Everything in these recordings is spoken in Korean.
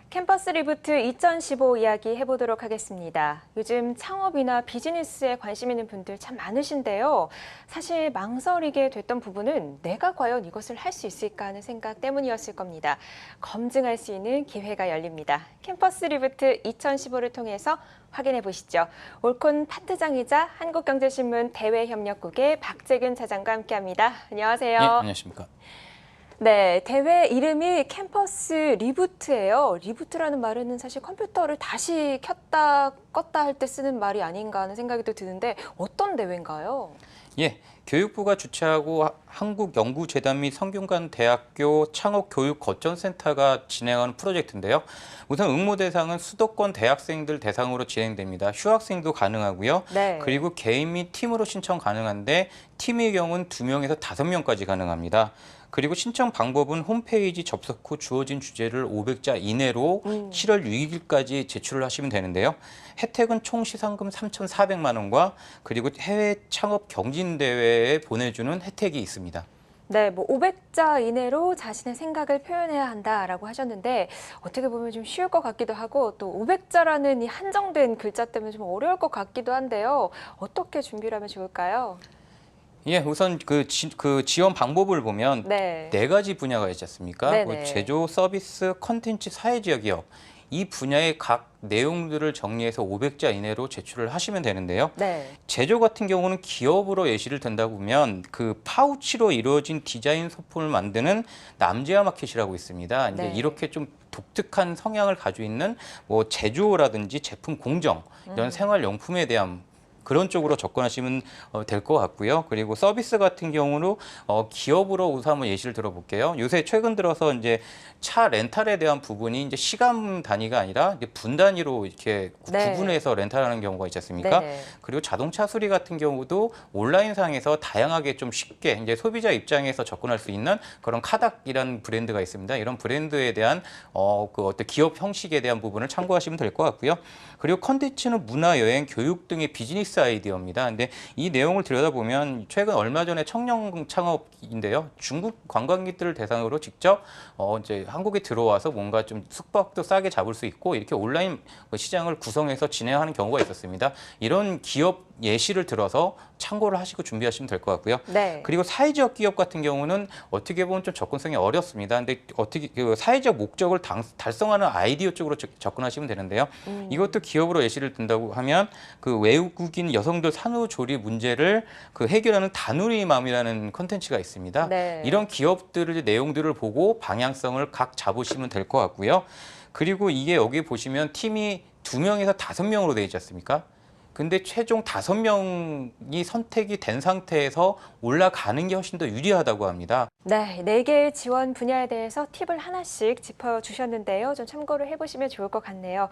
캠퍼스 리부트 2015 이야기 해보도록 하겠습니다. 요즘 창업이나 비즈니스에 관심 있는 분들 참 많으신데요. 사실 망설이게 됐던 부분은 내가 과연 이것을 할 수 있을까 하는 생각 때문이었을 겁니다. 검증할 수 있는 기회가 열립니다. 캠퍼스 리부트 2015를 통해서 확인해 보시죠. 올콘 파트장이자 한국경제신문 대외협력국의 박재균 차장과 함께합니다. 안녕하세요. 네, 안녕하십니까. 네, 대회 이름이 캠퍼스 리부트예요. 리부트라는 말은 사실 컴퓨터를 다시 켰다 껐다 할 때 쓰는 말이 아닌가 하는 생각이 또 드는데 어떤 대회인가요? 예, 교육부가 주최하고 한국연구재단 및 성균관대학교 창업교육거점센터가 진행하는 프로젝트인데요. 우선 응모 대상은 수도권 대학생들 대상으로 진행됩니다. 휴학생도 가능하고요. 네. 그리고 개인 및 팀으로 신청 가능한데 팀의 경우는 2명에서 5명까지 가능합니다. 그리고 신청 방법은 홈페이지 접속 후 주어진 주제를 500자 이내로 7월 6일까지 제출을 하시면 되는데요. 혜택은 총 시상금 3,400만 원과 그리고 해외 창업 경진대회에 보내주는 혜택이 있습니다. 네, 500자 이내로 자신의 생각을 표현해야 한다라고 하셨는데 어떻게 보면 좀 쉬울 것 같기도 하고 또 500자라는 이 한정된 글자 때문에 좀 어려울 것 같기도 한데요. 어떻게 준비를 하면 좋을까요? 예, 우선 그 지원 방법을 보면 네. 네 가지 분야가 있지 않습니까? 네네. 제조, 서비스, 컨텐츠, 사회지역 기업. 이 분야의 각 내용들을 정리해서 500자 이내로 제출을 하시면 되는데요. 네. 제조 같은 경우는 기업으로 예시를 든다고 보면 그 파우치로 이루어진 디자인 소품을 만드는 남재화 마켓이라고 있습니다. 이제 네. 이렇게 좀 독특한 성향을 가지고 있는 뭐 제조라든지 제품 공정 이런 생활용품에 대한 그런 쪽으로 접근하시면 될 것 같고요. 그리고 서비스 같은 경우로 기업으로 우선 한번 예시를 들어볼게요. 요새 최근 들어서 이제 차 렌탈에 대한 부분이 이제 시간 단위가 아니라 이제 분 단위로 이렇게 네. 구분해서 렌탈하는 경우가 있지 않습니까? 네네. 그리고 자동차 수리 같은 경우도 온라인상에서 다양하게 좀 쉽게 이제 소비자 입장에서 접근할 수 있는 그런 카닥이라는 브랜드가 있습니다. 이런 브랜드에 대한 그 어떤 기업 형식에 대한 부분을 참고하시면 될 것 같고요. 그리고 컨텐츠는 문화, 여행, 교육 등의 비즈니스 아이디어입니다. 근데 이 내용을 들여다보면 최근 얼마 전에 청년 창업인데요. 중국 관광객들을 대상으로 직접 이제 한국에 들어와서 뭔가 좀 숙박도 싸게 잡을 수 있고 이렇게 온라인 시장을 구성해서 진행하는 경우가 있었습니다. 이런 기업 예시를 들어서 참고를 하시고 준비하시면 될 것 같고요. 네. 그리고 사회적 기업 같은 경우는 어떻게 보면 좀 접근성이 어렵습니다. 근데 어떻게 그 사회적 목적을 달성하는 아이디어 쪽으로 접근하시면 되는데요. 이것도 기업으로 예시를 든다고 하면 그 외국인 여성들 산후조리 문제를 그 해결하는 다누리맘이라는 콘텐츠가 있습니다. 네. 이런 기업들의 내용들을 보고 방향성을 각 잡으시면 될 것 같고요. 그리고 이게 여기 보시면 팀이 2명에서 5명으로 되어 있지 않습니까? 근데 최종 5명이 선택이 된 상태에서 올라가는 게 훨씬 더 유리하다고 합니다. 네, 4개의 지원 분야에 대해서 팁을 하나씩 짚어주셨는데요. 좀 참고를 해보시면 좋을 것 같네요.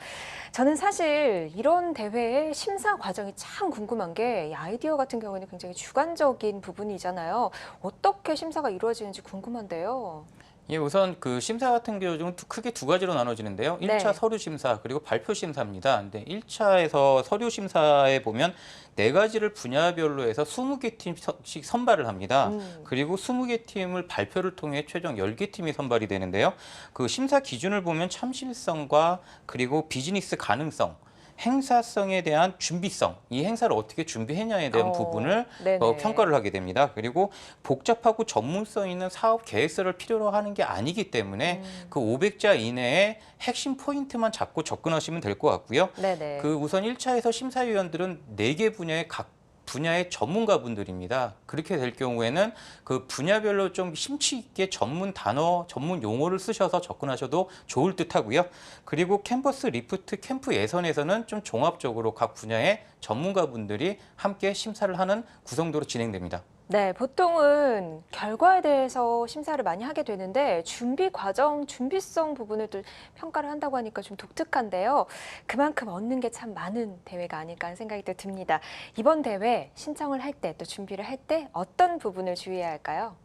저는 사실 이런 대회의 심사 과정이 참 궁금한 게 이 아이디어 같은 경우는 굉장히 주관적인 부분이잖아요. 어떻게 심사가 이루어지는지 궁금한데요. 예, 우선 그 심사 같은 경우는 크게 2가지로 나눠지는데요. 네. 1차 서류 심사 그리고 발표 심사입니다. 근데 1차에서 서류 심사에 보면 4가지를 분야별로 해서 20개 팀씩 선발을 합니다. 그리고 20개 팀을 발표를 통해 최종 10개 팀이 선발이 되는데요. 그 심사 기준을 보면 참신성과 그리고 비즈니스 가능성 행사성에 대한 준비성, 이 행사를 어떻게 준비했냐에 대한 부분을 네네. 평가를 하게 됩니다. 그리고 복잡하고 전문성 있는 사업 계획서를 필요로 하는 게 아니기 때문에 그 500자 이내에 핵심 포인트만 잡고 접근하시면 될 것 같고요. 네네. 그 우선 1차에서 심사위원들은 4개 분야의 각 분야의 전문가분들입니다. 그렇게 될 경우에는 그 분야별로 좀 심취 있게 전문 단어, 전문 용어를 쓰셔서 접근하셔도 좋을 듯 하고요. 그리고 캠퍼스 리프트 캠프 예선에서는 좀 종합적으로 각 분야의 전문가분들이 함께 심사를 하는 구성도로 진행됩니다. 네, 보통은 결과에 대해서 심사를 많이 하게 되는데 준비 과정, 준비성 부분을 또 평가를 한다고 하니까 좀 독특한데요. 그만큼 얻는 게 참 많은 대회가 아닐까 하는 생각이 또 듭니다. 이번 대회 신청을 할 때 또 준비를 할 때 어떤 부분을 주의해야 할까요?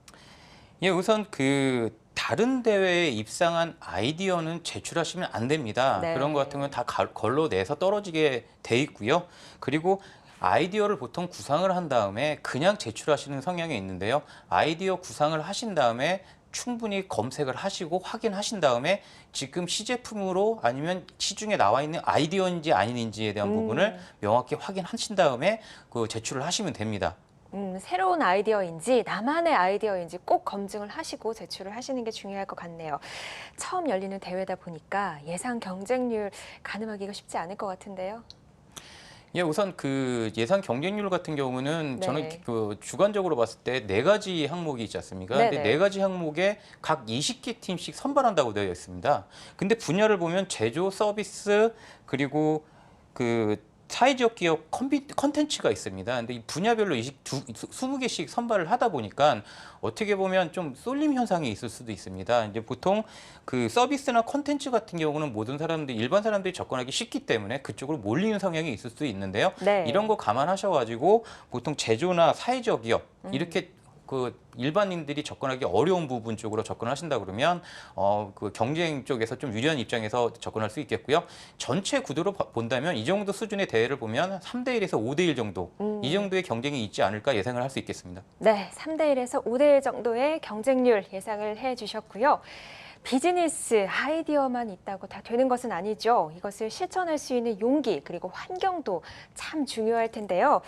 예, 우선 그 다른 대회에 입상한 아이디어는 제출하시면 안 됩니다. 네. 그런 것 같은 건 다 걸러내서 떨어지게 돼 있고요. 그리고 아이디어를 보통 구상을 한 다음에 그냥 제출하시는 성향이 있는데요. 아이디어 구상을 하신 다음에 충분히 검색을 하시고 확인하신 다음에 지금 시제품으로 아니면 시중에 나와 있는 아이디어인지 아닌지에 대한 부분을 명확히 확인하신 다음에 그 제출을 하시면 됩니다. 새로운 아이디어인지 나만의 아이디어인지 꼭 검증을 하시고 제출을 하시는 게 중요할 것 같네요. 처음 열리는 대회다 보니까 예상 경쟁률 가늠하기가 쉽지 않을 것 같은데요. 예, 우선 그 예상 경쟁률 같은 경우는 네. 저는 그 주관적으로 봤을 때 네 가지 항목이 있지 않습니까? 근데 네네. 네 가지 항목에 각 20개 팀씩 선발한다고 되어 있습니다. 근데 분야를 보면 제조, 서비스, 그리고 그 사회적 기업 컨텐츠가 있습니다. 근데 이 분야별로 20개씩 선발을 하다 보니까 어떻게 보면 좀 쏠림 현상이 있을 수도 있습니다. 이제 보통 그 서비스나 컨텐츠 같은 경우는 모든 사람들이 일반 사람들이 접근하기 쉽기 때문에 그쪽으로 몰리는 성향이 있을 수 있는데요. 네. 이런 거 감안하셔가지고 보통 제조나 사회적 기업 이렇게 그 일반인들이 접근하기 어려운 부분 쪽으로 접근하신다 그러면 그 경쟁 쪽에서 좀 유리한 입장에서 접근할 수 있겠고요. 전체 구도로 본다면 이 정도 수준의 대회를 보면 3대 1에서 5대 1 정도 이 정도의 경쟁이 있지 않을까 예상을 할 수 있겠습니다. 네, 3대 1에서 5대 1 정도의 경쟁률 예상을 해주셨고요. 비즈니스 아이디어만 있다고 다 되는 것은 아니죠. 이것을 실천할 수 있는 용기 그리고 환경도 참 중요할 텐데요.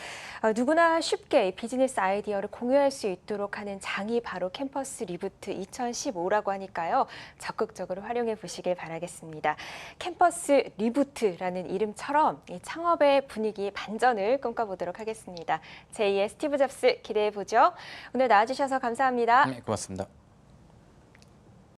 누구나 쉽게 이 비즈니스 아이디어를 공유할 수 있도록 하는 장이 바로 캠퍼스 리부트 2015라고 하니까요. 적극적으로 활용해 보시길 바라겠습니다. 캠퍼스 리부트라는 이름처럼 이 창업의 분위기 반전을 꿈꿔보도록 하겠습니다. 제2의 스티브 잡스 기대해 보죠. 오늘 나와주셔서 감사합니다. 네, 고맙습니다.